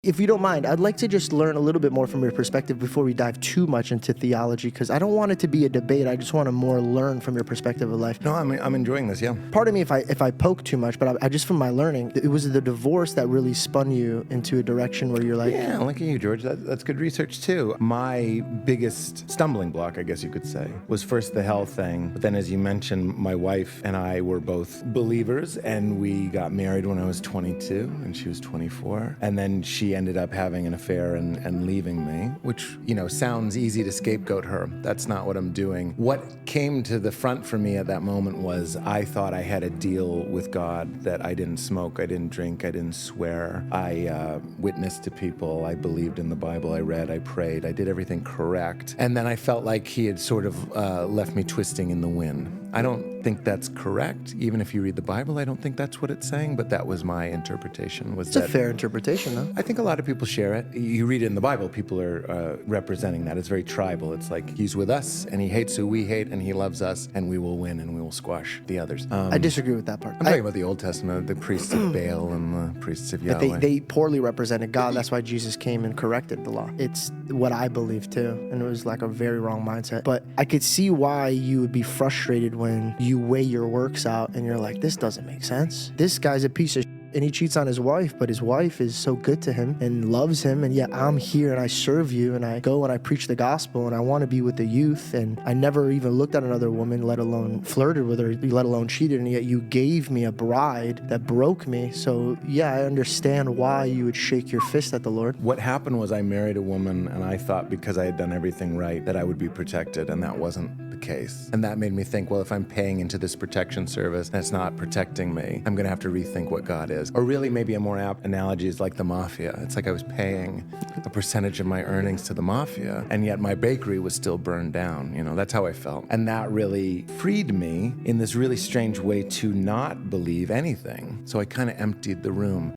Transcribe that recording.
If you don't mind, I'd like to just learn a little bit more from your perspective before we dive too much into theology, because I don't want it to be a debate. I just want to more learn from your perspective of life. No, I'm enjoying this, yeah. Pardon me if I poke too much, but I just from my learning, it was the divorce that really spun you into a direction where you're like... Yeah, look at you, George. That's good research, too. My biggest stumbling block, I guess you could say, was first the hell thing. But then, as you mentioned, my wife and I were both believers, and we got married when I was 22, and she was 24. And then she ended up having an affair and leaving me, which, sounds easy to scapegoat her. That's not what I'm doing. What came to the front for me at that moment was I thought I had a deal with God that I didn't smoke, I didn't drink, I didn't swear. I witnessed to people, I believed in the Bible, I read, I prayed, I did everything correct. And then I felt like he had sort of left me twisting in the wind. I don't think that's correct. Even if you read the Bible, I don't think that's what it's saying, but that was my interpretation. It's a fair interpretation, though. I think a lot of people share it. You read it in the Bible, people are representing that. It's very tribal. It's like he's with us, and he hates who we hate, and he loves us, and we will win, and we will squash the others. I disagree with that part. I'm talking about the Old Testament, the priests of Baal and the priests of Yahweh. But they poorly represented God. That's why Jesus came and corrected the law. It's what I believe, too, and it was like a very wrong mindset. But I could see why you would be frustrated when you weigh your works out and you're like, this doesn't make sense. This guy's a piece of shit. And he cheats on his wife, but his wife is so good to him and loves him, and yet I'm here and I serve you and I go and I preach the gospel and I want to be with the youth, and I never even looked at another woman, let alone flirted with her, let alone cheated, and yet you gave me a bride that broke me. So yeah, I understand why you would shake your fist at the Lord. What happened was I married a woman, and I thought because I had done everything right that I would be protected, and that wasn't the case. And that made me think, well, if I'm paying into this protection service and it's not protecting me, I'm going to have to rethink what God is. Or really, maybe a more apt analogy is like the mafia. It's like I was paying a percentage of my earnings to the mafia, and yet my bakery was still burned down. That's how I felt. And that really freed me in this really strange way to not believe anything. So I kind of emptied the room.